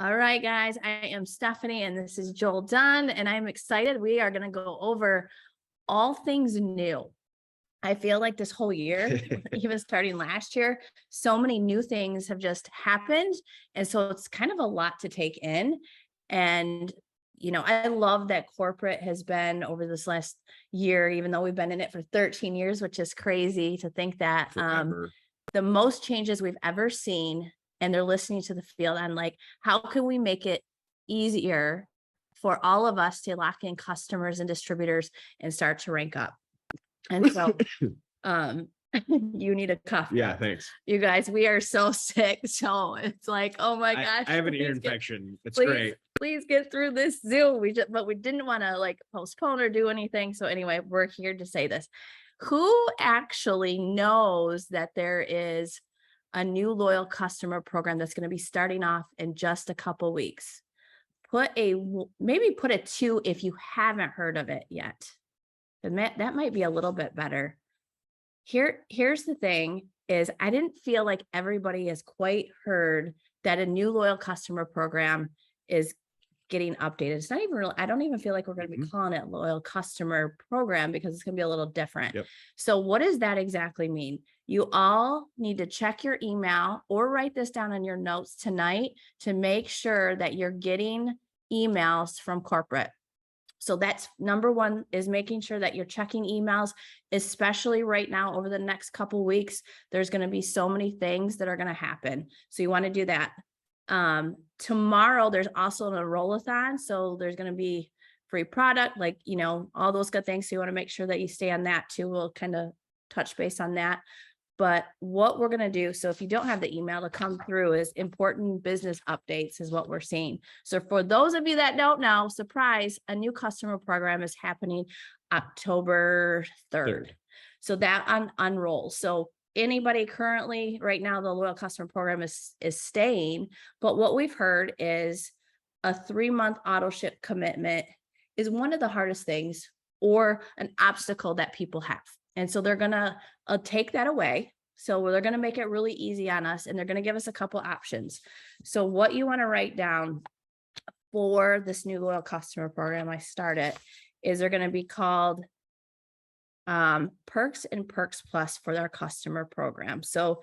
All right, guys, I am Stephanie and this is Joel Dunn, and I'm excited. We are going to go over all things new. I feel like this whole year, even starting last year, so many new things have just happened. And so it's kind of a lot to take in. And, I love that corporate has been over this last year, even though we've been in it for 13 years, which is crazy to think that. Forever. The most changes we've ever seen, and they're listening to the field on like, how can we make it easier for all of us to lock in customers and distributors and start to rank up? And so, um, you need a cough Yeah, drop. thanks. You guys, we are so sick. So it's like, oh my gosh. I have an ear please get- infection. It's Please, great. please get through this Zoom. But we didn't want to like postpone or do anything. So anyway, we're here to say this. Who actually knows that there is a new loyal customer program that's going to be starting off in just a couple weeks? Maybe put a 2 if you haven't heard of it yet. And that might be a little bit better. Here's the thing is I didn't feel like everybody has quite heard that a new loyal customer program is getting updated. It's not even real. I don't even feel like we're going to be calling it loyal customer program because it's going to be a little different. Yep. So what does that exactly mean? You all need to check your email or write this down in your notes tonight to make sure that you're getting emails from corporate. So that's number one, is making sure that you're checking emails, especially right now over the next couple weeks. There's going to be so many things that are going to happen. So you want to do that. Tomorrow, there's also an enroll-a-thon. So there's going to be free product, like, all those good things. So you want to make sure that you stay on that too. We'll kind of touch base on that. But what we're going to do, so if you don't have the email to come through, is important business updates is what we're seeing. So for those of you that don't know, surprise, a new customer program is happening October 3rd. So that unrolls. So anybody currently right now, the loyal customer program is staying. But what we've heard is a 3-month auto ship commitment is one of the hardest things or an obstacle that people have. And so they're going to take that away. So they're going to make it really easy on us, and they're going to give us a couple options. So what you want to write down for this new loyal customer program I started is they're going to be called Perks and Perks Plus for their customer program. So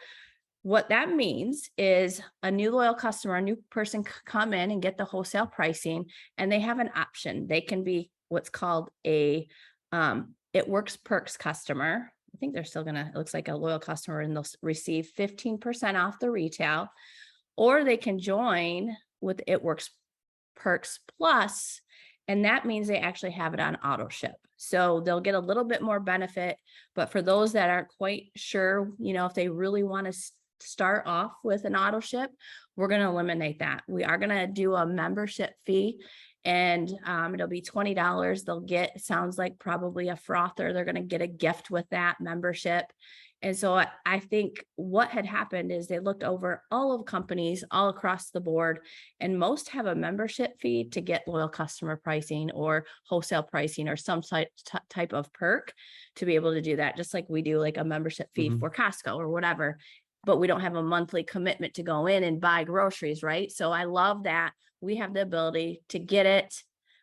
what that means is a new loyal customer, a new person come in and get the wholesale pricing, and they have an option. They can be what's called a It Works Perks customer. I think they're still it looks like a loyal customer, and they'll receive 15% off the retail, or they can join with It Works Perks Plus, and that means they actually have it on auto ship. So they'll get a little bit more benefit, but for those that aren't quite sure, if they really want to start off with an auto ship, we're going to eliminate that. We are going to do a membership fee, and it'll be $20. They'll get, sounds like probably a frother. They're going to get a gift with that membership. And so I think what had happened is they looked over all of companies all across the board, and most have a membership fee to get loyal customer pricing or wholesale pricing or some type of perk to be able to do that, just like we do like a membership fee for Costco or whatever. But we don't have a monthly commitment to go in and buy groceries, right? So I love that we have the ability to get it,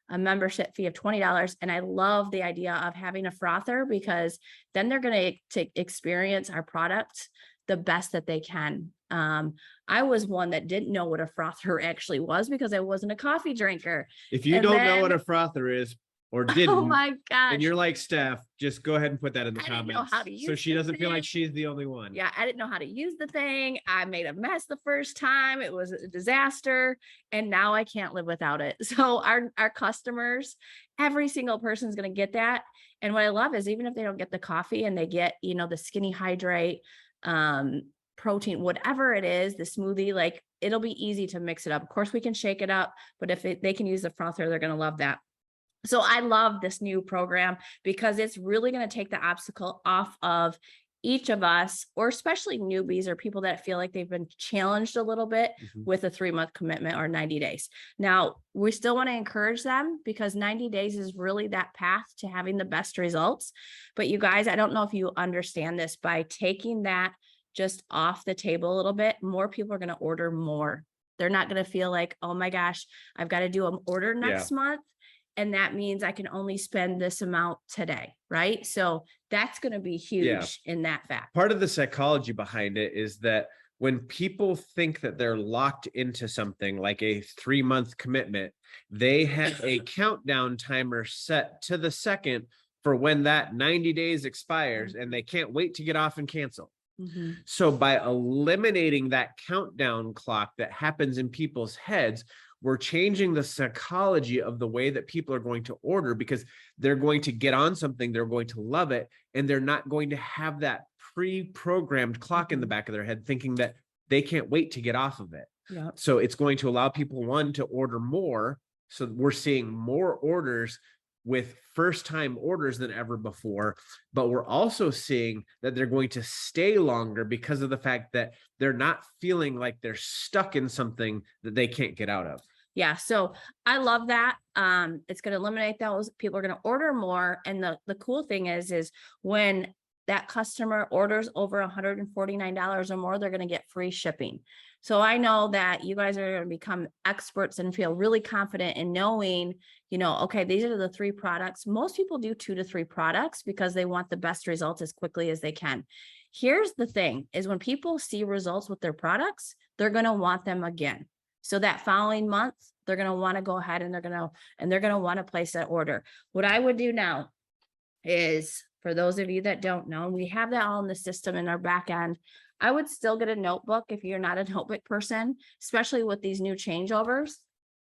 a membership fee of $20. And I love the idea of having a frother, because then they're going to experience our product the best that they can. I was one that didn't know what a frother actually was because I wasn't a coffee drinker. If you don't know what a frother is or Oh didn't, my gosh. and you're like Steph, just go ahead and put that in the I didn't know comments how to so use she the doesn't feel thing. like she's the only one. Yeah, I didn't know how to use the thing. I made a mess the first time. It was a disaster. And now I can't live without it. So our customers, every single person's going to get that. And what I love is even if they don't get the coffee and they get, the Skinny Hydrate, protein, whatever it is, the smoothie, like it'll be easy to mix it up. Of course, we can shake it up, but if they can use the frother, they're going to love that. So I love this new program because it's really going to take the obstacle off of each of us, or especially newbies or people that feel like they've been challenged a little bit with a 3-month commitment or 90 days. Now, we still want to encourage them because 90 days is really that path to having the best results. But you guys, I don't know if you understand this, by taking that just off the table a little bit, more people are going to order more. They're not going to feel like, oh my gosh, I've got to do an order next month. And that means I can only spend this amount today, right? So that's going to be huge in that fact. Part of the psychology behind it is that when people think that they're locked into something like a 3-month commitment, they have a countdown timer set to the second for when that 90 days expires, and they can't wait to get off and cancel. So by eliminating that countdown clock that happens in people's heads, we're changing the psychology of the way that people are going to order, because they're going to get on something, they're going to love it, and they're not going to have that pre-programmed clock in the back of their head thinking that they can't wait to get off of it. So it's going to allow people, one, to order more. So we're seeing more orders with first-time orders than ever before, but we're also seeing that they're going to stay longer because of the fact that they're not feeling like they're stuck in something that they can't get out of. Yeah, so I love that. It's going to eliminate those. People are going to order more. And the cool thing is when that customer orders over $149 or more, they're going to get free shipping. So I know that you guys are going to become experts and feel really confident in knowing, you know, okay, these are the 3 products. Most people do 2 to 3 products because they want the best results as quickly as they can. Here's the thing is when people see results with their products, they're going to want them again. So that following month, they're going to want to go ahead and they're going to want to place that order. What I would do now is, for those of you that don't know, we have that all in the system in our back end. I would still get a notebook if you're not a notebook person, especially with these new changeovers.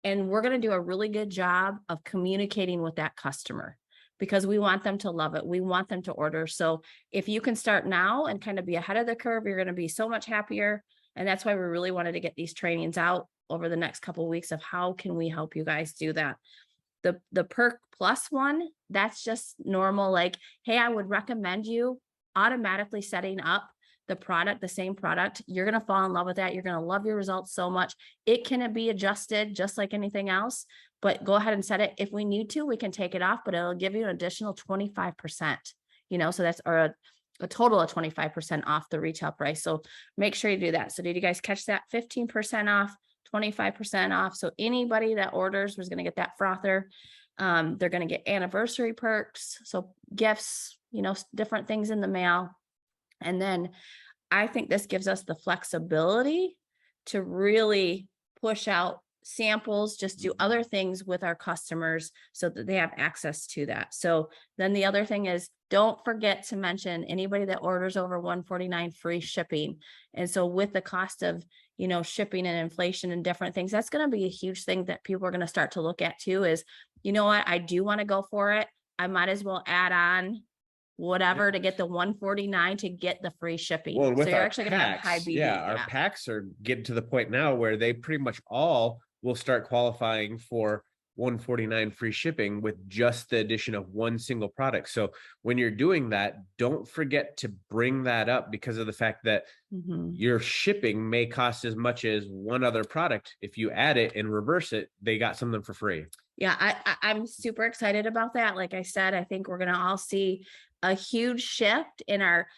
And we're going to do a really good job of communicating with that customer because we want them to love it. We want them to order. So if you can start now and kind of be ahead of the curve, you're going to be so much happier. And that's why we really wanted to get these trainings out over the next couple of weeks of how can we help you guys do that. The Perk Plus one, that's just normal. Like, hey, I would recommend you automatically setting up the product, the same product. You're going to fall in love with that. You're going to love your results so much. It can be adjusted just like anything else, but go ahead and set it. If we need to, we can take it off, but it'll give you an additional 25%, you know, so that's a total of 25% off the retail price. So make sure you do that. So did you guys catch that? 15% off, 25% off. So anybody that orders was going to get that frother. They're going to get anniversary perks. So gifts, you know, different things in the mail. And then I think this gives us the flexibility to really push out samples, just do other things with our customers so that they have access to that. So then the other thing is, don't forget to mention anybody that orders over $149 free shipping. And so with the cost of, you know, shipping and inflation and different things, that's going to be a huge thing that people are going to start to look at too, is, you know what, I do want to go for it. I might as well add on whatever to get the $149 to get the free shipping. Well, with so you're our actually going to have high packs, BB. our packs are getting to the point now where they pretty much all will start qualifying for $149 free shipping with just the addition of one single product. So when you're doing that, don't forget to bring that up, because of the fact that your shipping may cost as much as one other product. If you add it and reverse it, they got something for free. Yeah, I'm super excited about that. Like I said, I think we're going to all see a huge shift in our,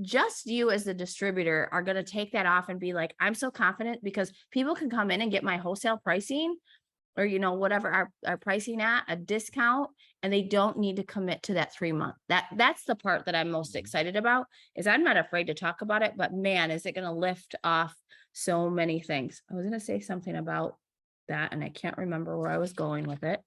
just you as the distributor are going to take that off and be like, I'm so confident because people can come in and get my wholesale pricing, or, you know, whatever our pricing at a discount, and they don't need to commit to that 3-month. That's the part that I'm most excited about, is I'm not afraid to talk about it, but man, is it going to lift off so many things. I was going to say something about that and I can't remember where I was going with it.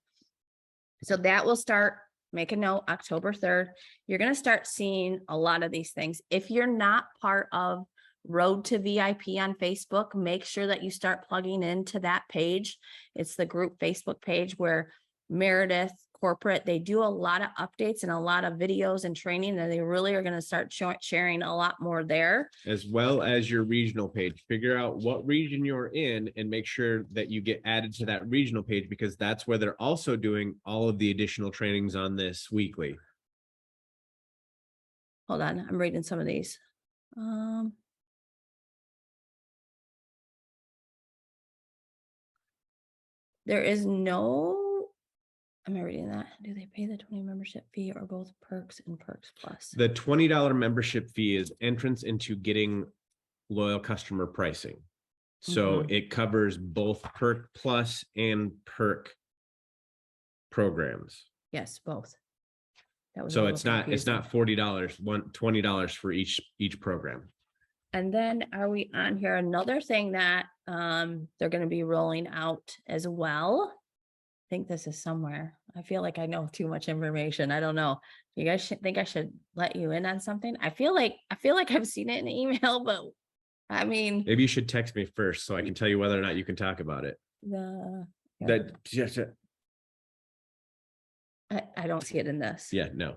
So that will start, make a note, October 3rd. You're going to start seeing a lot of these things. If you're not part of Road to VIP on Facebook, make sure that you start plugging into that page. It's the group Facebook page where Meredith Corporate, they do a lot of updates and a lot of videos and training, and they really are going to start sharing a lot more there. As well as your regional page. Figure out what region you're in and make sure that you get added to that regional page, because that's where they're also doing all of the additional trainings on this weekly. Hold on, I'm reading some of these. There is no, am I reading that? Do they pay the 20 membership fee or both Perks and Perks Plus? The $20 membership fee is entrance into getting loyal customer pricing. So Mhm. it covers both Perk Plus and Perk programs. Yes, both. That was a So little it's not confusing. $40, $20 for each program. And then are we on here? Another thing that they're going to be rolling out as well. I think this is somewhere. I feel like I know too much information. I don't know. You guys should think I should let you in on something. I feel like I've seen it in the email, but I mean Maybe you should text me first so I can tell you whether or not you can talk about it. the That just I don't see it in this. yeah, no.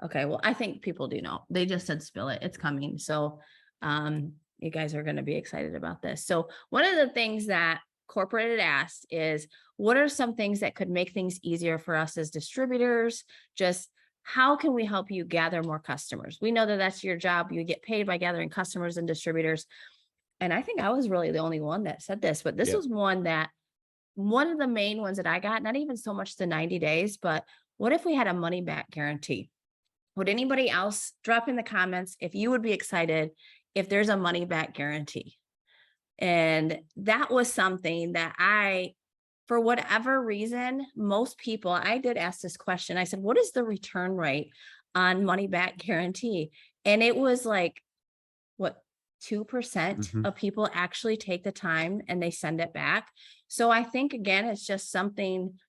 Okay, well, I think people do know. They just said spill it. It's coming. So you guys are going to be excited about this. So one of the things that corporate had asked is what are some things that could make things easier for us as distributors? Just how can we help you gather more customers? We know that that's your job. You get paid by gathering customers and distributors. And I think I was really the only one that said this, but this Yep. was one of the main ones that I got, not even so much the 90 days, but what if we had a money back guarantee? Would anybody else drop in the comments if you would be excited if there's a money back guarantee? And that was something that for whatever reason, most people, I did ask this question. I said, what is the return rate on money back guarantee? And it was like, what, 2% Mhm. of people actually take the time and they send it back. So I think, again, it's just something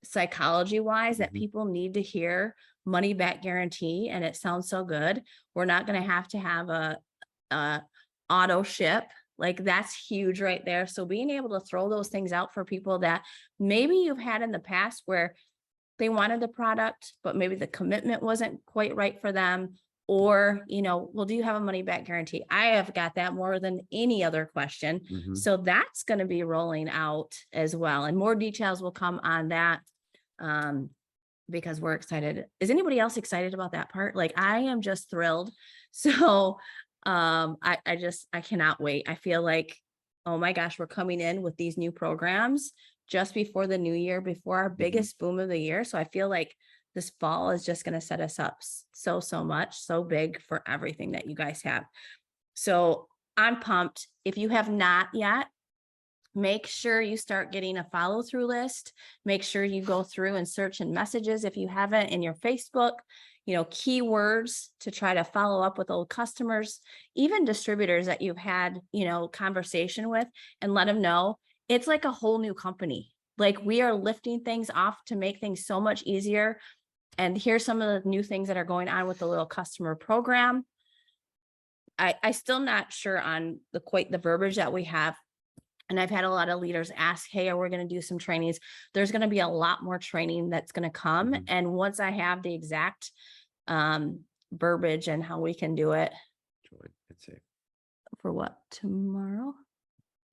psychology wise that Mhm. people need to hear money back guarantee, and it sounds so good. We're not going to have a auto ship. Like that's huge right there. So being able to throw those things out for people that maybe you've had in the past where they wanted the product, but maybe the commitment wasn't quite right for them. Or, well, do you have a money back guarantee? I have got that more than any other question. Mhm. So that's going to be rolling out as well. And more details will come on that because we're excited. Is anybody else excited about that part? Like I am just thrilled. So I cannot wait. I feel like, oh my gosh, we're coming in with these new programs just before the new year, before our biggest boom of the year. So I feel like this fall is just going to set us up so much, so big for everything that you guys have. So I'm pumped. If you have not yet, make sure you start getting a follow through list. Make sure you go through and search in messages if you haven't in your Facebook, keywords to try to follow up with old customers, even distributors that you've had, conversation with, and let them know it's like a whole new company. Like we are lifting things off to make things so much easier. And here's some of the new things that are going on with the little customer program. I still not sure on the verbiage that we have. And I've had a lot of leaders ask, hey, are we going to do some trainings? There's going to be a lot more training that's going to come. Mhm. And once I have the exact verbiage and how we can do it Let's see. for what, tomorrow?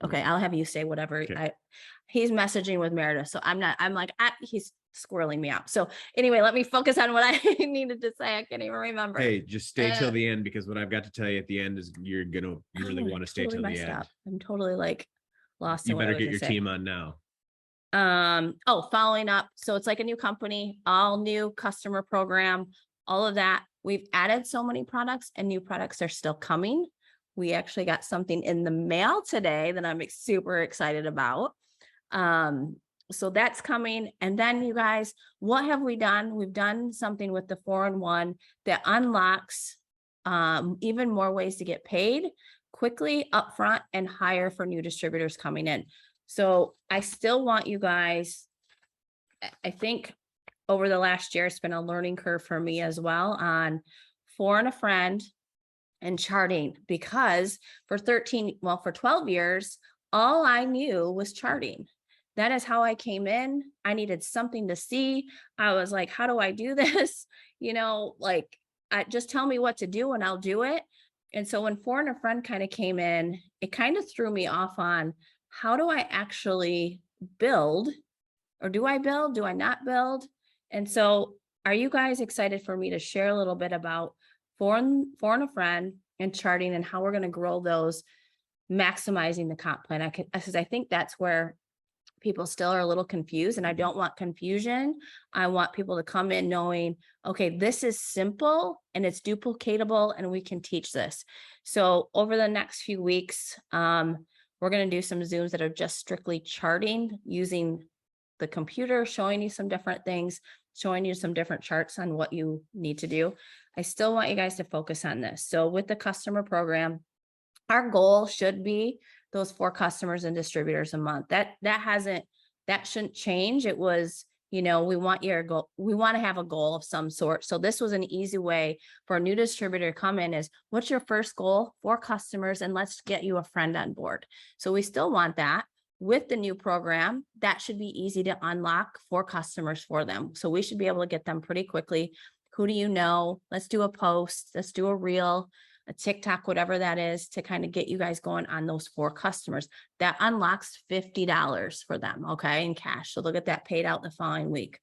Yeah. Okay, I'll have you say whatever. Okay. He's messaging with Meredith. So I'm like, he's squirreling me out. So anyway, let me focus on what I needed to say. I can't even remember. Hey, just stay till the end because what I've got to tell you at the end is you're gonna really Oh, I want to stay totally till the messed end. up. I'm totally like lost You in what I better was get gonna your say. team on now. Following up. So it's like a new company, all new customer program, all of that. We've added so many products and new products are still coming. We actually got something in the mail today that I'm super excited about. So that's coming. And then you guys, what have we done? We've done something with the 4-in-1 that unlocks even more ways to get paid quickly, upfront, and higher for new distributors coming in. So I still want you guys, I think over the last year, it's been a learning curve for me as well on For and a Friend and charting, because for 12 years, all I knew was charting. That is how I came in. I needed something to see. I was like, how do I do this? Just tell me what to do and I'll do it. And so when For and a Friend kind of came in, it kind of threw me off on how do I actually build, or do I build? Do I not build? And so are you guys excited for me to share a little bit about For and a Friend and charting and how we're going to grow those, maximizing the comp plan? Because I think that's where people still are a little confused, and I don't want confusion. I want people to come in knowing, okay, this is simple and it's duplicatable and we can teach this. So over the next few weeks, we're We're going to do some Zooms that are just strictly charting using the computer, showing you some different things, showing you some different charts on what you need to do. I still want you guys to focus on this. So with the customer program, our goal should be those 4 customers and distributors a month. That shouldn't change. It was, we want to have a goal of some sort. So this was an easy way for a new distributor to come in is, what's your first goal? 4 customers, and let's get you a friend on board. So we still want that. With the new program, that should be easy to unlock 4 customers for them. So we should be able to get them pretty quickly. Who do you know? Let's do a post. Let's do a reel, a TikTok, whatever that is, to kind of get you guys going on those 4 customers. That unlocks $50 for them, okay, in cash. So they'll get that paid out the following week.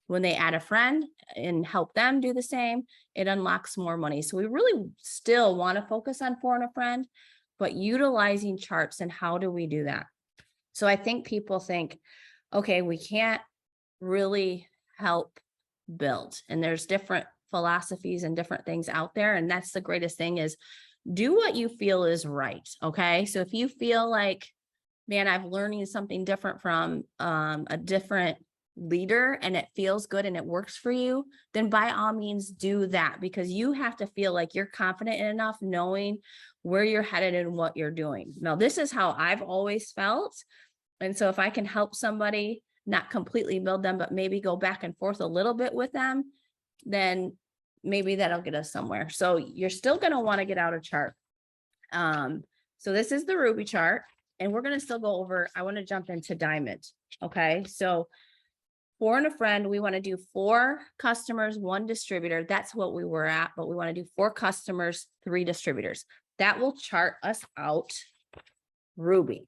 When they add a friend and help them do the same, it unlocks more money. So we really still want to focus on 4 and a friend, but utilizing charts. And how do we do that? So I think people think, okay, we can't really help build. And there's different philosophies and different things out there. And that's the greatest thing is do what you feel is right. Okay. So if you feel like, man, I'm learning something different from a different leader and it feels good and it works for you, then by all means do that, because you have to feel like you're confident enough knowing where you're headed and what you're doing. Now, this is how I've always felt. And so if I can help somebody, not completely build them, but maybe go back and forth a little bit with them, then maybe that'll get us somewhere. So you're still going to want to get out a chart. So this is the Ruby chart, and we're going to still go over, I want to jump into Diamond. Okay. So 4 and a friend, we want to do 4 customers, 1 distributor. That's what we were at, but we want to do 4 customers, 3 distributors. That will chart us out Ruby,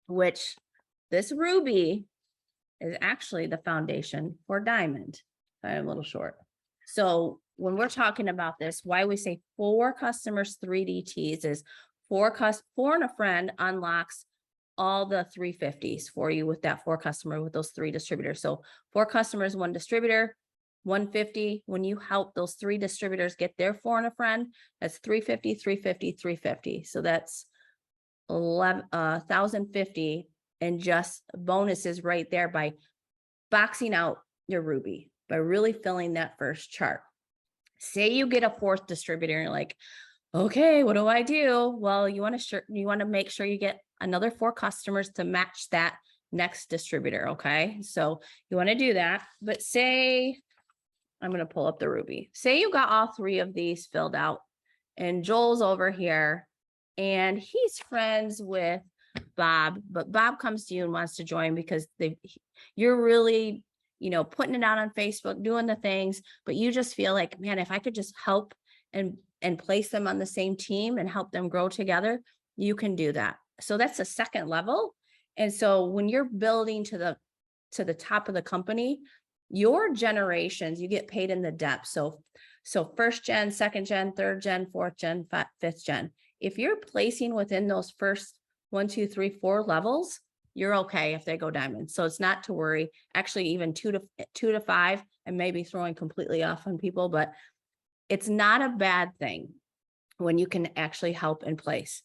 which this Ruby is actually the foundation for Diamond. I'm a little short. So when we're talking about this, why we say 4 customers, 3 DTs is 4 and a friend unlocks all the 350s for you with that 4 customer with those 3 distributors. So 4 customers, 1 distributor, 150. When you help those 3 distributors get their 4 and a friend, that's 350, 350, 350. So that's 1,050 and just bonuses right there by boxing out your Ruby, by really filling that first chart. Say you get a 4th distributor and you're like, okay, what do I do? Well, you want to make sure you get another 4 customers to match that next distributor. Okay. So you want to do that, but say, I'm going to pull up the Ruby. Say you got all 3 of these filled out and Joel's over here and he's friends with Bob, but Bob comes to you and wants to join because you're really, putting it out on Facebook, doing the things, but you just feel like, man, if I could just help and place them on the same team and help them grow together, you can do that. So that's a second level. And so when you're building to the top of the company, your generations, you get paid in the depth. So 1st gen, 2nd gen, 3rd gen, 4th gen, 5th gen. If you're placing within those first 1, 2, 3, 4 levels, you're okay if they go Diamond. So it's not to worry. Actually, even 2 to 5, and maybe throwing completely off on people, but it's not a bad thing when you can actually help in place.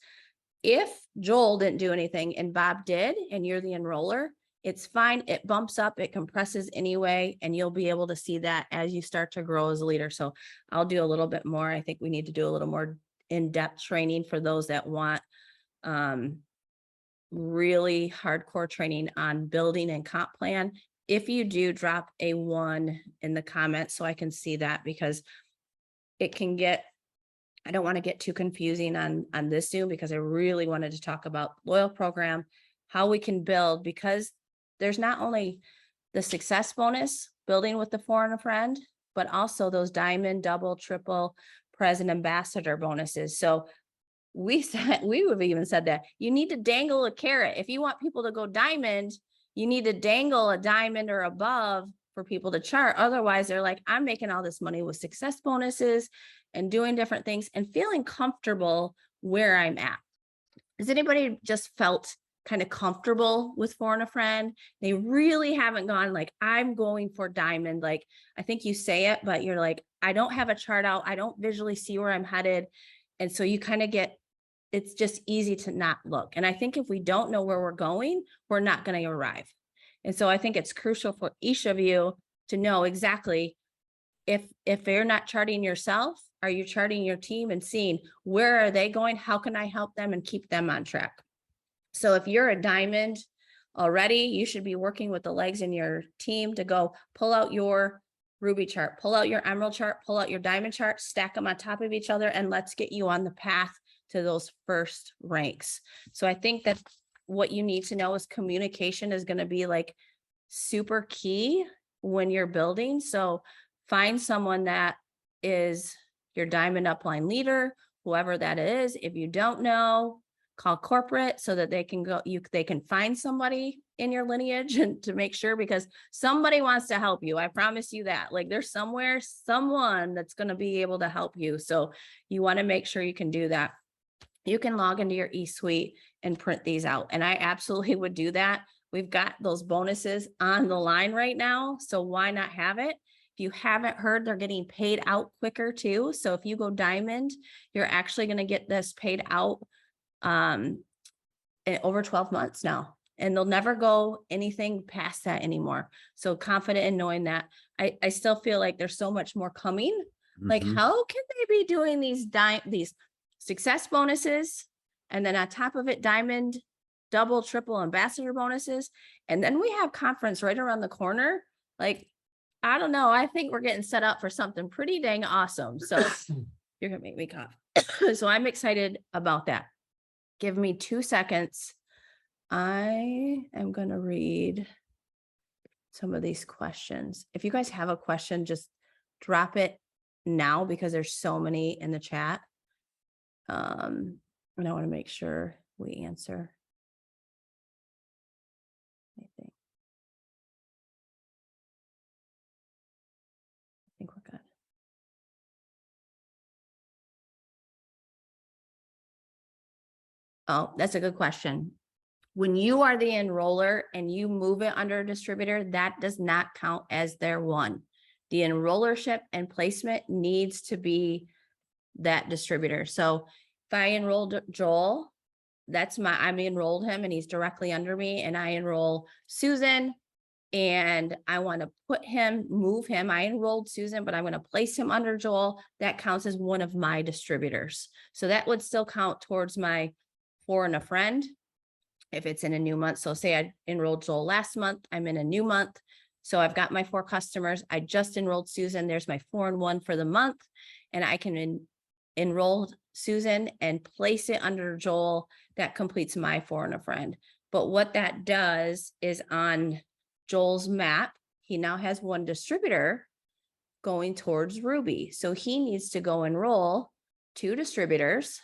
If Joel didn't do anything and Bob did, and you're the enroller, it's fine. It bumps up, it compresses anyway, and you'll be able to see that as you start to grow as a leader. So I'll do a little bit more. I think we need to do a little more in-depth training for those that want really hardcore training on building and comp plan. If you do, drop a 1 in the comments so I can see that, because it can get, I don't want to get too confusing on this Zoom, because I really wanted to talk about loyal program, how we can build, because there's not only the success bonus building with the 4 and a friend, but also those Diamond, double, triple, president, ambassador bonuses. So we have even said that you need to dangle a carrot. If you want people to go Diamond, you need to dangle a diamond or above for people to chart. Otherwise, they're like, I'm making all this money with success bonuses and doing different things and feeling comfortable where I'm at. Has anybody just felt kind of comfortable with 4 and a friend? They really haven't gone like, I'm going for Diamond. Like, I think you say it, but you're like, I don't have a chart out. I don't visually see where I'm headed. And so you kind of get, it's just easy to not look. And I think if we don't know where we're going, we're not going to arrive. And so I think it's crucial for each of you to know exactly if you're not charting yourself, are you charting your team and seeing where are they going? How can I help them and keep them on track? So if you're a diamond already, you should be working with the legs in your team to go pull out your ruby chart, pull out your emerald chart, pull out your diamond chart, stack them on top of each other, and let's get you on the path to those first ranks. So I think that what you need to know is communication is going to be like super key when you're building. So find someone that is your diamond upline leader, whoever that is. If you don't know, call corporate so that they can go, they can find somebody in your lineage and to make sure, because somebody wants to help you. I promise you that. Like there's somewhere, someone that's going to be able to help you. So you want to make sure you can do that. You can log into your eSuite and print these out. And I absolutely would do that. We've got those bonuses on the line right now. So why not have it? If you haven't heard, they're getting paid out quicker too. So if you go diamond, you're actually going to get this paid out in over 12 months now. And they'll never go anything past that anymore. So confident in knowing that. I still feel like there's so much more coming. Like how can they be doing these success bonuses, and then on top of it, diamond, double, triple ambassador bonuses. And then we have conference right around the corner. Like, I don't know. I think we're getting set up for something pretty dang awesome. So you're going to make me cough. So I'm excited about that. Give me 2 seconds. I am going to read some of these questions. If you guys have a question, just drop it now because there's so many in the chat. And I want to make sure we answer. I think we're good. Oh, that's a good question. When you are the enroller and you move it under a distributor, that does not count as their one. The enrollership and placement needs to be that distributor. So if I enrolled Joel, I'm enrolled him and he's directly under me, and I enroll Susan and I want to move him. I enrolled Susan, but I'm going to place him under Joel. That counts as one of my distributors. So that would still count towards my for and a friend if it's in a new month. So say I enrolled Joel last month, I'm in a new month. So I've got my 4 customers. I just enrolled Susan. There's my 4 and 1 for the month. And I can enroll Susan and place it under Joel. That completes my for and a friend. But what that does is on Joel's map, he now has 1 distributor going towards Ruby. So he needs to go enroll 2 distributors.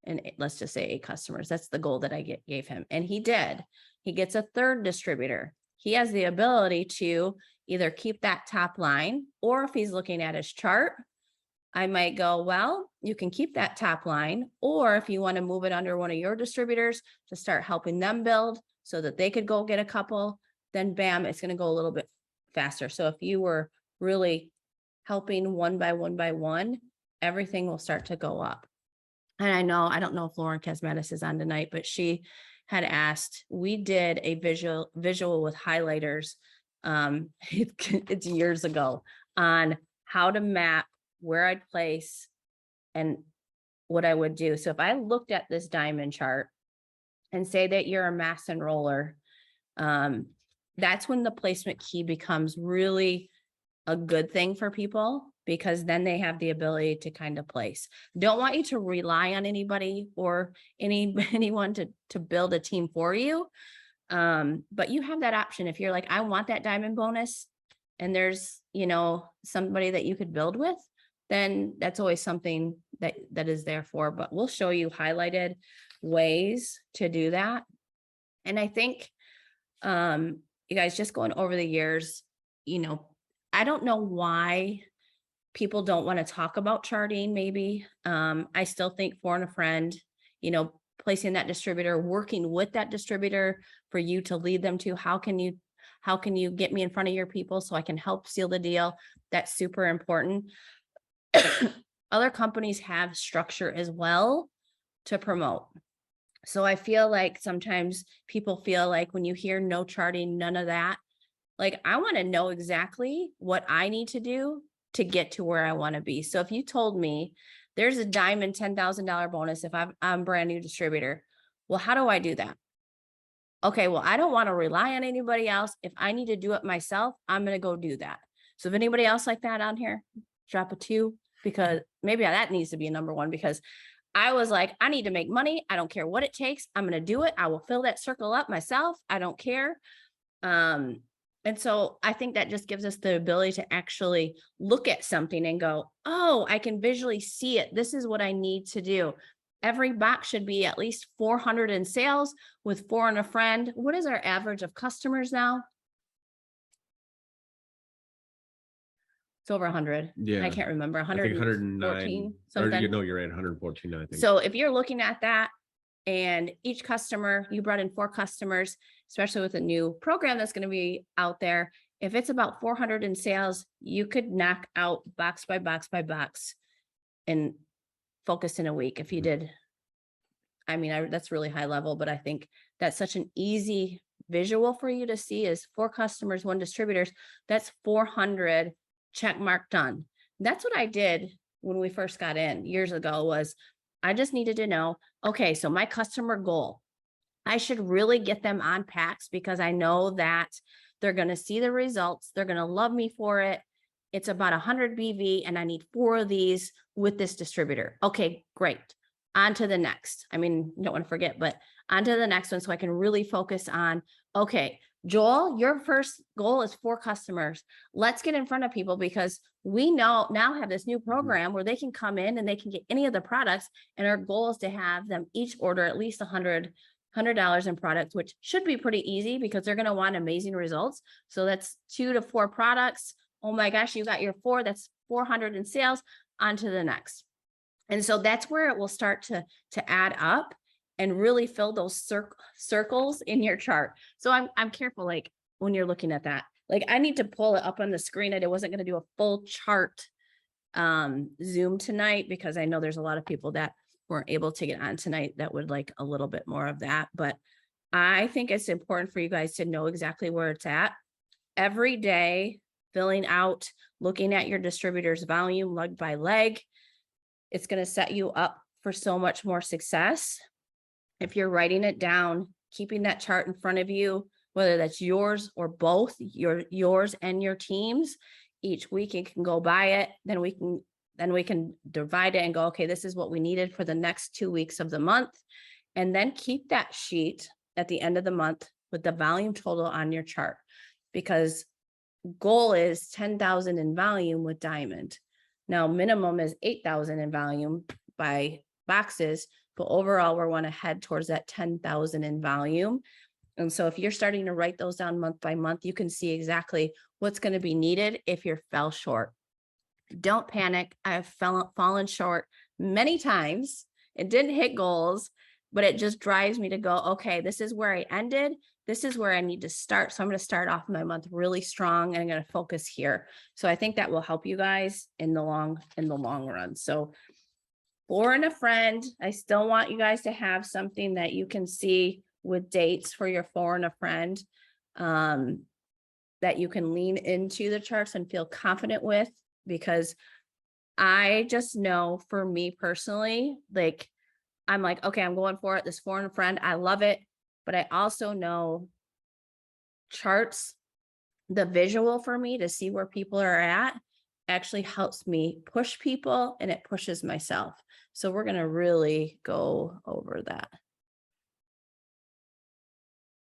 And let's just say 8 customers. That's the goal that I gave him. And he did. He gets a 3rd distributor. He has the ability to either keep that top line, or if he's looking at his chart, I might go, well, you can keep that top line, or if you want to move it under one of your distributors to start helping them build so that they could go get a couple, then bam, it's going to go a little bit faster. So if you were really helping one by one, everything will start to go up. And I don't know if Lauren Cosmetis is on tonight, but she had asked, we did a visual with highlighters. It's years ago on how to map where I'd place and what I would do. So if I looked at this diamond chart and say that you're a mass enroller, that's when the placement key becomes really a good thing for people, because then they have the ability to kind of place. Don't want you to rely on anybody or anyone to build a team for you. But you have that option. If you're like, I want that diamond bonus, and there's, somebody that you could build with, then that's always something that is there for. But we'll show you highlighted ways to do that. And I think, you guys, just going over the years, I don't know why people don't want to talk about charting. Maybe I still think for and a friend, placing that distributor, working with that distributor for you to lead them to how can you get me in front of your people so I can help seal the deal? That's super important. Other companies have structure as well to promote. So I feel like sometimes people feel like when you hear no charting, none of that, like I want to know exactly what I need to do to get to where I want to be. So if you told me there's a diamond $10,000 bonus if I'm a brand new distributor, well, how do I do that? Okay, well, I don't want to rely on anybody else. If I need to do it myself, I'm going to go do that. So if anybody else like that on here, drop a 2, because maybe that needs to be a number 1, because I was like, I need to make money. I don't care what it takes. I'm going to do it. I will fill that circle up myself. I don't care. And so I think that just gives us the ability to actually look at something and go, oh, I can visually see it. This is what I need to do. Every box should be at least 400 in sales with 4 and a friend. What is our average of customers now? It's over 100. Yeah. I can't remember. I think 109, 114 or something. you know, you're at 114, I think. So if you're looking at that and each customer, you brought in 4 customers, especially with a new program that's going to be out there. If it's about 400 in sales, you could knock out box by box by box and focus in a week. If you did, I mean, that's really high level, but I think that's such an easy visual for you to see is 4 customers, 1 distributors. That's 400 check mark done. That's what I did when we first got in years ago was I just needed to know, okay, so my customer goal, I should really get them on packs because I know that they're going to see the results. They're going to love me for it. It's about 100 BV and I need 4 of these with this distributor. Okay, great. On to the next. I mean, you don't want to forget, but on to the next one so I can really focus on, okay, Joel, your first goal is 4 customers. Let's get in front of people because we now have this new program where they can come in and they can get any of the products. And our goal is to have them each order at least $100 in products, which should be pretty easy because they're going to want amazing results. So that's 2 to 4 products. Oh my gosh, you got your 4, that's 400 in sales. On to the next. And so that's where it will start to add up and really fill those circles in your chart. So I'm careful, like when you're looking at that, like I need to pull it up on the screen. I wasn't going to do a full chart Zoom tonight because I know there's a lot of people that weren't able to get on tonight that would like a little bit more of that. But I think it's important for you guys to know exactly where it's at every day, filling out, looking at your distributor's volume leg by leg. It's going to set you up for so much more success. If you're writing it down, keeping that chart in front of you, whether that's yours or both, yours and your teams, each week you can go by it. Then we can divide it and go, okay, this is what we needed for the next 2 weeks of the month. And then keep that sheet at the end of the month with the volume total on your chart, because goal is 10,000 in volume with Diamond. Now, minimum is 8,000 in volume by boxes, but overall, we want to head towards that 10,000 in volume. And so if you're starting to write those down month by month, you can see exactly what's going to be needed if you fell short. Don't panic. I've fallen short many times. It didn't hit goals, but it just drives me to go, okay, this is where I ended. This is where I need to start. So I'm going to start off my month really strong and I'm going to focus here. So I think that will help you guys in the long run. So 4 and a friend, I still want you guys to have something that you can see with dates for your 4 and a friend, that you can lean into the charts and feel confident with, because I just know for me personally, like, I'm like, okay, I'm going for it. This 4 and a friend, I love it. But I also know charts, the visual for me to see where people are at actually helps me push people and it pushes myself. So we're going to really go over that.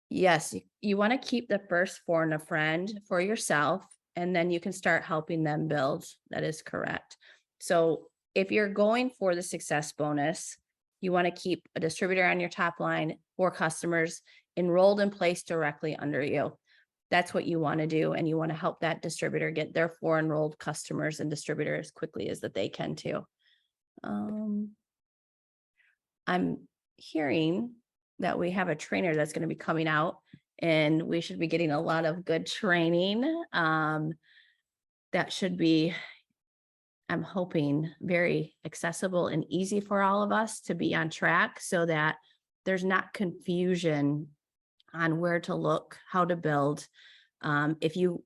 Yes, you want to keep the first 4 and a friend for yourself, and then you can start helping them build. That is correct. So if you're going for the success bonus, you want to keep a distributor on your top line, 4 customers enrolled and placed directly under you. That's what you want to do. And you want to help that distributor get their 4 enrolled customers and distributor as quickly as that they can too. I'm hearing that we have a trainer that's going to be coming out and we should be getting a lot of good training. That should be, I'm hoping, very accessible and easy for all of us to be on track so that there's not confusion on where to look, how to build. If you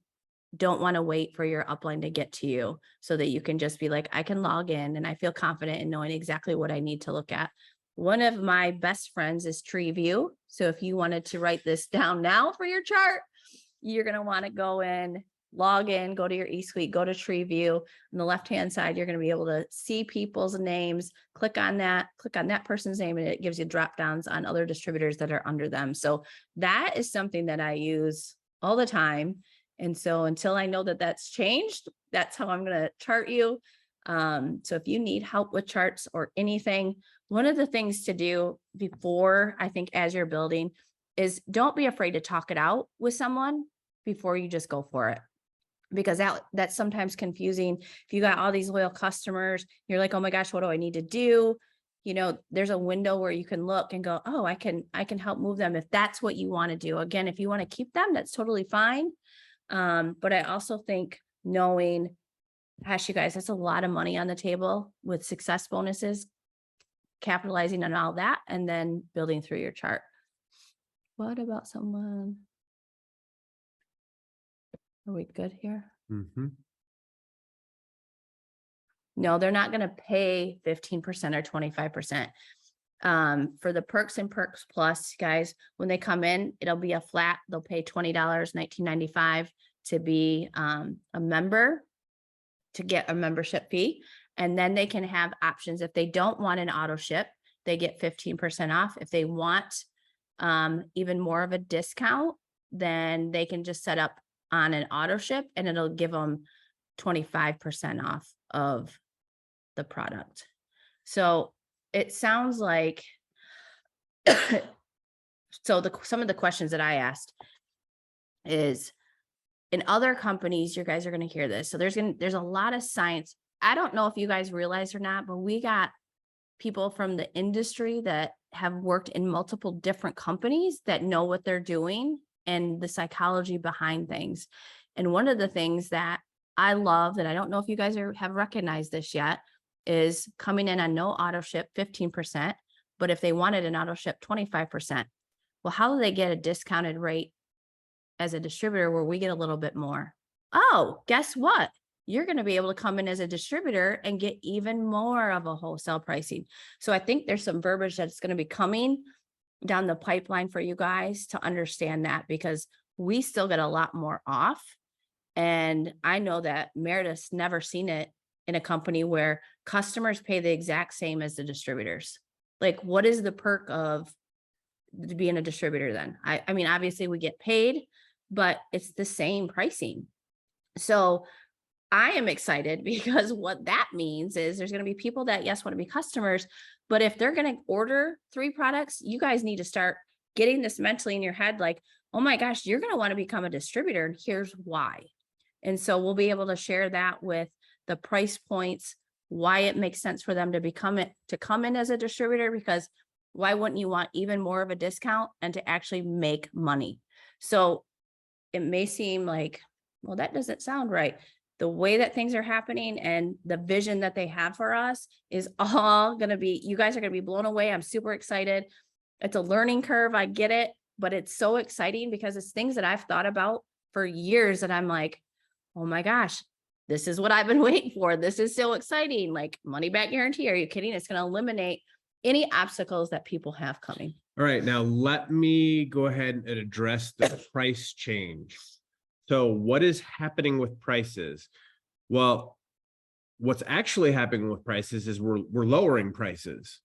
don't want to wait for your upline to get to you so that you can just be like, I can log in and I feel confident in knowing exactly what I need to look at. One of my best friends is TreeView. So if you wanted to write this down now for your chart, you're going to want to go in, log in, go to your eSuite, go to TreeView. On the left-hand side, you're going to be able to see people's names, click on that person's name, and it gives you drop downs on other distributors that are under them. So that is something that I use all the time. And so until I know that that's changed, that's how I'm going to chart you. So if you need help with charts or anything, one of the things to do before, I think, as you're building is don't be afraid to talk it out with someone before you just go for it. Because that's sometimes confusing. If you got all these loyal customers, you're like, oh my gosh, what do I need to do? You know, there's a window where you can look and go, oh, I can help move them if that's what you want to do. Again, if you want to keep them, that's totally fine. But I also think knowing, gosh, you guys, that's a lot of money on the table with success bonuses, capitalizing on all that, and then building through your chart. What about someone? Are we good here? Mhm. No, they're not going to pay 15% or 25%. For the perks and perks plus, guys, when they come in, it'll be a flat, they'll pay $20, $19.95 to be a member, to get a membership fee. And then they can have options. If they don't want an auto ship, they get 15% off. If they want even more of a discount, then they can just set up on an auto ship and it'll give them 25% off of the product. So it sounds like, so some of the questions that I asked is, in other companies, you guys are going to hear this. So there's a lot of science. I don't know if you guys realize or not, but we got people from the industry that have worked in multiple different companies that know what they're doing and the psychology behind things. And one of the things that I love, that I don't know if you guys have recognized this yet, is coming in on no auto ship 15%, but if they wanted an auto ship 25%. Well, how do they get a discounted rate as a distributor where we get a little bit more? Oh, guess what? You're going to be able to come in as a distributor and get even more of a wholesale pricing. So I think there's some verbiage that's going to be coming down the pipeline for you guys to understand that, because we still get a lot more off. And I know that Meredith's never seen it in a company where customers pay the exact same as the distributors. Like, what is the perk of being a distributor then? I mean, obviously we get paid, but it's the same pricing. So I am excited because what that means is there's going to be people that, yes, want to be customers, but if they're going to order 3 products, you guys need to start getting this mentally in your head, like, oh my gosh, you're going to want to become a distributor, and here's why. And so we'll be able to share that with the price points, why it makes sense for them to come in as a distributor, because why wouldn't you want even more of a discount and to actually make money? So it may seem like, well, that doesn't sound right. The way that things are happening and the vision that they have for us is all going to be, you guys are going to be blown away. I'm super excited. It's a learning curve. I get it, but it's so exciting because it's things that I've thought about for years that I'm like, oh my gosh, this is what I've been waiting for. This is so exciting. Like, money back guarantee. Are you kidding? It's going to eliminate any obstacles that people have coming. All right, now let me go ahead and address the price change. So what is happening with prices? Well, what's actually happening with prices is we're lowering prices.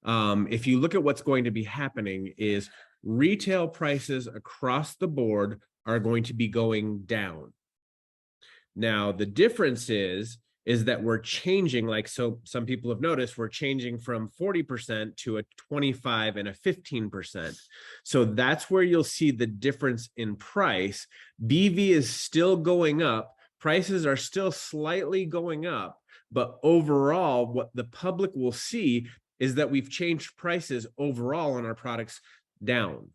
If you look at what's going to be happening is retail prices across the board are going to be going down. Now, the difference is that we're changing, like, so some people have noticed we're changing from 40% to a 25 and a 15%. So that's where you'll see the difference in price. BV is still going up. Prices are still slightly going up, but overall, what the public will see is that we've changed prices overall on our products down.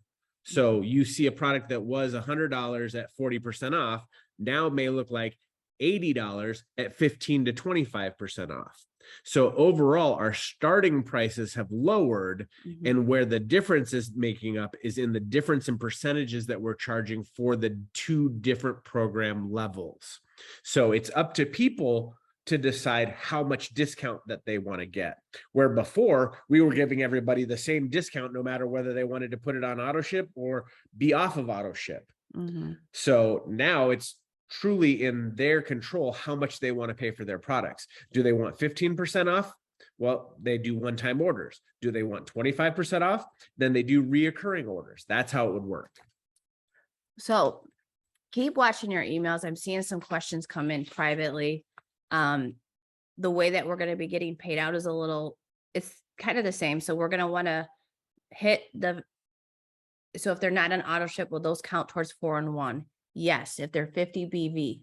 So you see a product that was $100 at 40% off, now may look like $80 at 15 to 25% off. So overall, our starting prices have lowered, Mhm. and where the difference is making up is in the difference in percentages that we're charging for the two different program levels. So it's up to people to decide how much discount that they want to get. Where before we were giving everybody the same discount, no matter whether they wanted to put it on auto ship or be off of auto ship. Mhm. So now it's truly in their control how much they want to pay for their products. Do they want 15% off? Well, they do one-time orders. Do they want 25% off? Then they do reoccurring orders. That's how it would work. So keep watching your emails. I'm seeing some questions come in privately. The way that we're going to be getting paid out is it's kind of the same. So we're going to want to hit so if they're not an auto ship, will those count towards 4-in-1? Yes, if they're 50 BV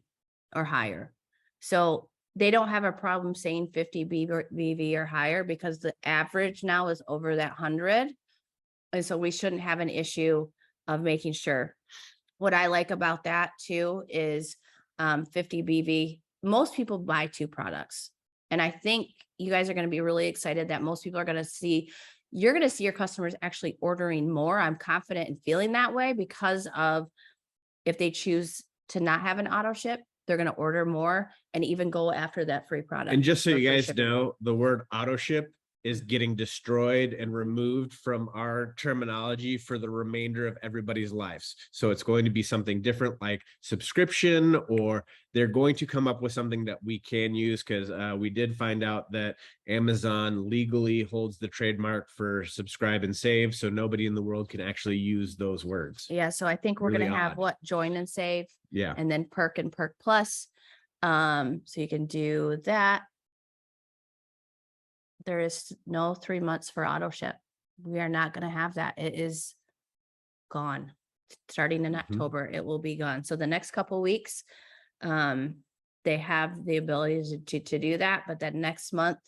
or higher. So they don't have a problem saying 50 BV or higher because the average now is over that 100. And so we shouldn't have an issue of making sure. What I like about that too is 50 BV. Most people buy 2 products. And I think you guys are going to be really excited that most people are going to see, you're going to see your customers actually ordering more. I'm confident in feeling that way because of if they choose to not have an auto ship, they're going to order more and even go after that free product. And just so for you free guys shipping. know, the word auto ship is getting destroyed and removed from our terminology for the remainder of everybody's lives. So it's going to be something different like subscription, or they're going to come up with something that we can use because we did find out that Amazon legally holds the trademark for subscribe and save. So nobody in the world can actually use those words. Yeah. So I think we're Really going to have odd. what join and save Yeah. and then perk and perk plus. So you can do that. There is no 3 months for auto ship. We are not going to have that. It is gone. Starting in October, it will be gone. So the next couple weeks, they have the ability to do that. But then next month,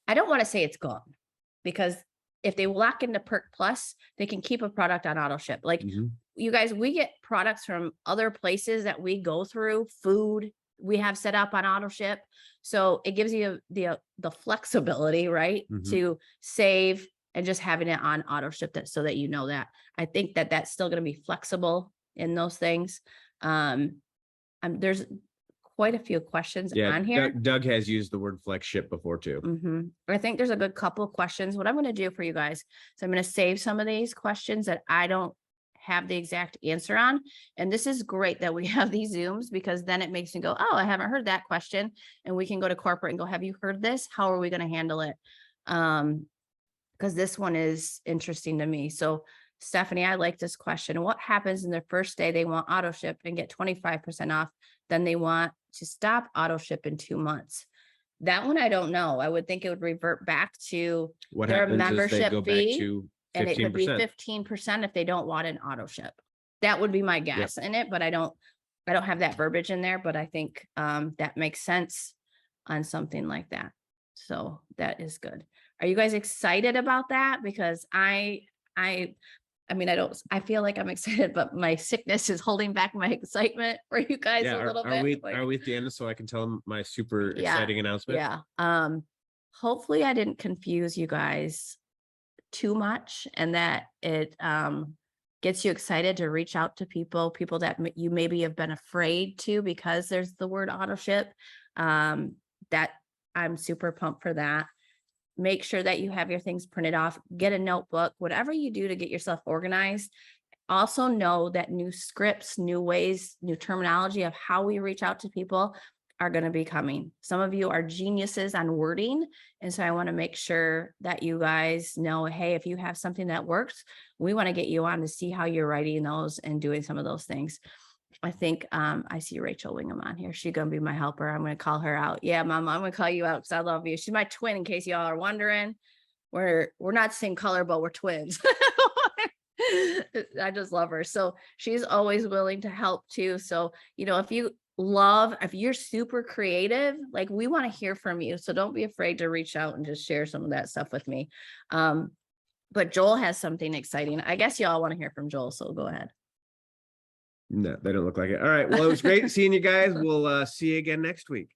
I don't want to say it's gone because if they lock into Perk Plus, they can keep a product on auto ship. Like you guys, we get products from other places that we go through, food we have set up on auto ship. So it gives you the flexibility, right? To save and just having it on auto ship so that you know that. I think that that's still going to be flexible in those things. There's quite a few questions on here. Doug has used the word flex ship before too. I think there's a good couple of questions. What I'm going to do for you guys is I'm going to save some of these questions that I don't have the exact answer on. And this is great that we have these Zooms because then it makes me go, oh, I haven't heard that question. And we can go to corporate and go, have you heard this? How are we going to handle it? Because this one is interesting to me. So Stephanie, I like this question. What happens in their first day? They want auto ship and get 25% off. Then they want to stop auto ship in 2 months. That one, I don't know. I would think it would revert back to What their happens is they membership go back fee. to And it could be 15%. 15% if they don't want an auto ship. That would be my guess in it, but I don't have that verbiage in there, but I think that makes sense on something like that. So that is good. Are you guys excited about that? Because I feel like I'm excited, but my sickness is holding back my excitement for you guys a little bit. Are we at the end so I can tell them my super exciting announcement? Yeah. Hopefully I didn't confuse you guys too much and that it gets you excited to reach out to people that you maybe have been afraid to because there's the word auto ship. That I'm super pumped for that. Make sure that you have your things printed off, get a notebook, whatever you do to get yourself organized. Also know that new scripts, new ways, new terminology of how we reach out to people are going to be coming. Some of you are geniuses on wording. And so I want to make sure that you guys know, hey, if you have something that works, we want to get you on to see how you're writing those and doing some of those things. I think I see Rachel Wingham on here. She's going to be my helper. I'm going to call her out. Yeah, Mom, I'm going to call you out because I love you. She's my twin in case y'all are wondering. We're not the same color, but we're twins. I just love her. So she's always willing to help too. So, if you're super creative, like we want to hear from you. So don't be afraid to reach out and just share some of that stuff with me. But Joel has something exciting. I guess y'all want to hear from Joel. So go ahead. No, they don't look like it. All right. Well, it was great seeing you guys. We'll see you again next week.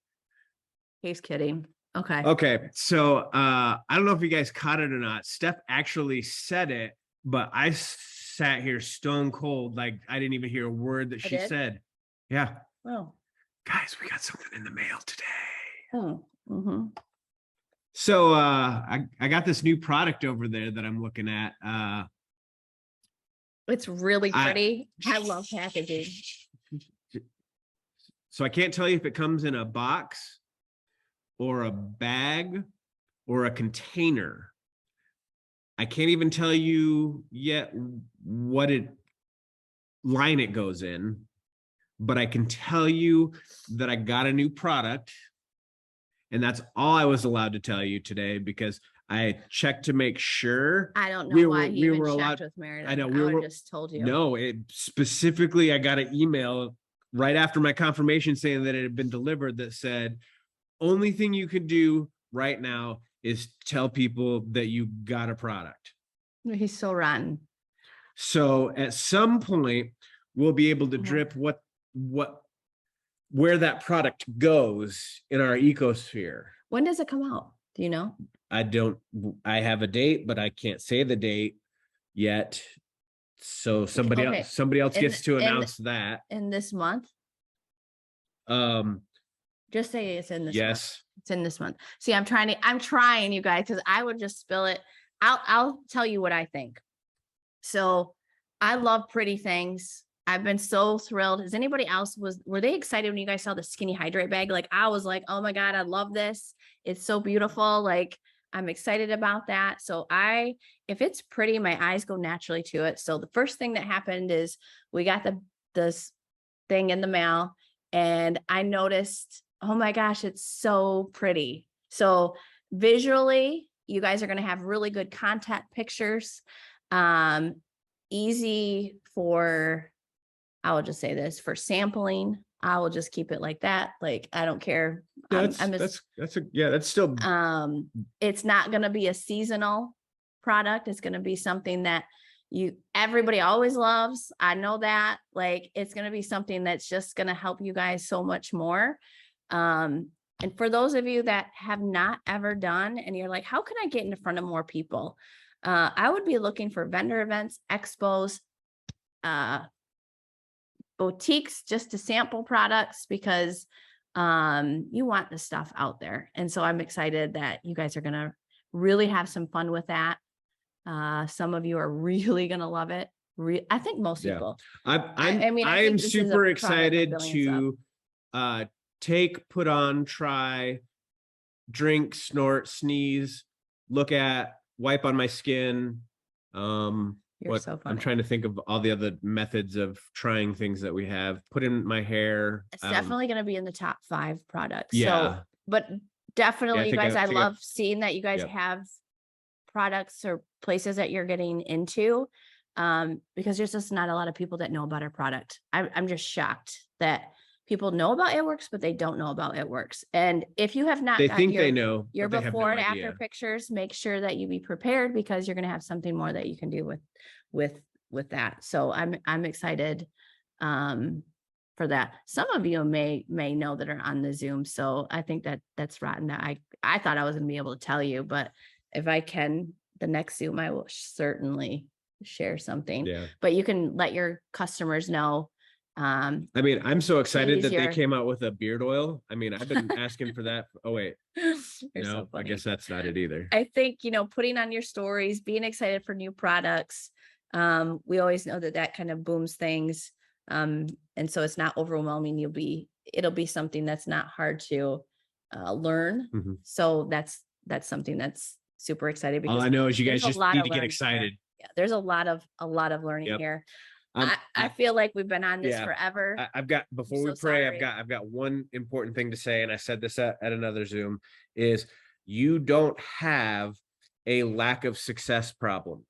He's kidding. Okay. Okay. So I don't know if you guys caught it or not. Steph actually said it, but I sat here stone cold, like I didn't even hear a word that I she did? said. Yeah. Oh. Guys, we got something in the mail today. Oh. Mm-hmm. So I got this new product over there that I'm looking at. It's really I- pretty. I love packaging. So I can't tell you if it comes in a box or a bag or a container. I can't even tell you yet what line it goes in, but I can tell you that I got a new product. And that's all I was allowed to tell you today because I checked to make sure. I don't know why he even allowed. checked with Meredith. I know I would have just told you. No, it specifically, I got an email right after my confirmation saying that it had been delivered that said, only thing you can do right now is tell people that you got a product. He's so rotten. So at some point, we'll be able to Mhm. drip where that product goes in our ecosphere. When does it come out? Do you know? I have a date, but I can't say the date yet. So somebody Okay. else gets to announce that. In this month? Um, Just say it's in this month. yes. It's in this month. See, I'm trying, you guys, because I would just spill it. I'll tell you what I think. So I love pretty things. I've been so thrilled. Is anybody else were they excited when you guys saw the skinny hydrate bag? Like I was like, oh my God, I love this. It's so beautiful. Like I'm excited about that. So if it's pretty, my eyes go naturally to it. So the first thing that happened is we got this thing in the mail and I noticed, oh my gosh, it's so pretty. So visually, you guys are going to have really good content pictures. Easy for, I will just say this, for sampling. I will just keep it like that. Like, I don't care. That's still It's not going to be a seasonal product. It's going to be something that everybody always loves. I know that. Like, it's going to be something that's just going to help you guys so much more. And for those of you that have not ever done, and you're like, how can I get in front of more people? I would be looking for vendor events, expos, boutiques, just to sample products because you want the stuff out there. And so I'm excited that you guys are going to really have some fun with that. Some of you are really going to love it. I think most people. I'm super excited to take, put on, try, drink, snort, sneeze, look at, wipe on my skin. You're so funny. I'm trying to think of all the other methods of trying things that we have. Put in my hair. It's definitely going to be in the top 5 products. Yeah. So, but definitely, you guys, I love seeing that you guys Yep. have products or places that you're getting into, because there's just not a lot of people that know about our product. I'm just shocked that people know about It Works, but they don't know about It Works. And if you have not, They think they know your but they have before no and idea. after pictures, make sure that you be prepared because you're going to have something more that you can do with that. So I'm excited for that. Some of you may know that are on the Zoom. So I think that's rotten that I thought I was going to be able to tell you, but if I can, the next Zoom, I will certainly share something. Yeah. But you can let your customers know. I mean, I'm so excited that they easier. came out with a beard oil. I mean, I've been asking for that. Oh, wait. You're No, so I funny. guess that's not it either. I think, putting on your stories, being excited for new products. We always know that kind of booms things. And so it's not overwhelming. It'll be something that's not hard to learn. Mhm. So that's something that's super exciting because All I know is you guys there's a just lot need of to get learning excited. here. Yeah, there's a lot of learning Yep. here. Um, I feel like we've been on this yeah, forever. I've got, before we so pray, sorry. I've got one important thing to say, and I said this at another Zoom, is you don't have a lack of success problem.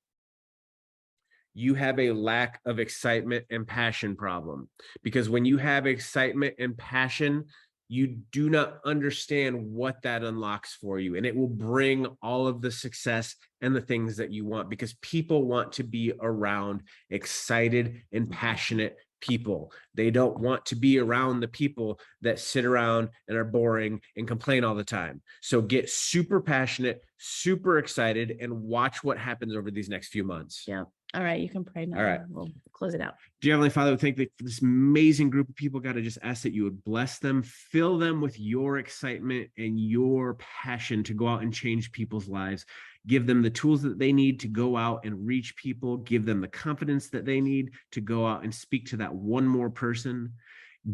You have a lack of excitement and passion problem, because when you have excitement and passion, you do not understand what that unlocks for you, and it will bring all of the success and the things that you want, because people want to be around excited and passionate people. They don't want to be around the people that sit around and are boring and complain all the time. So get super passionate, super excited, and watch what happens over these next few months. Yeah. All right. You can pray now. All right. We'll close it out. Dear Heavenly Father, we thank you for this amazing group of people. God, I just ask that you would bless them, fill them with your excitement and your passion to go out and change people's lives. Give them the tools that they need to go out and reach people. Give them the confidence that they need to go out and speak to that one more person.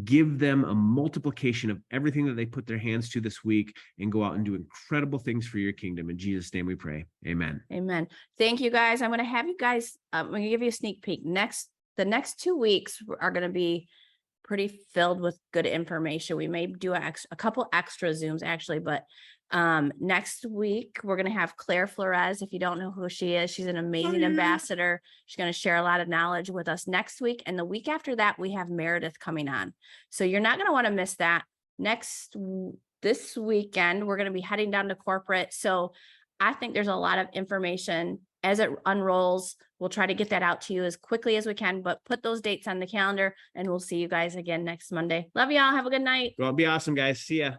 Give them a multiplication of everything that they put their hands to this week and go out and do incredible things for your kingdom. In Jesus' name we pray. Amen. Amen. Thank you guys. I'm going to have you guys, I'm going to give you a sneak peek. The next 2 weeks are going to be pretty filled with good information. We may do a couple extra Zooms actually, but next week we're going to have Claire Flores. If you don't know who she is, she's an amazing ambassador. She's going to share a lot of knowledge with us next week. And the week after that, we have Meredith coming on. So you're not going to want to miss that. This weekend, we're going to be heading down to corporate. So I think there's a lot of information as it unrolls. We'll try to get that out to you as quickly as we can, but put those dates on the calendar and we'll see you guys again next Monday. Love y'all. Have a good night. Well, be awesome, guys. See ya.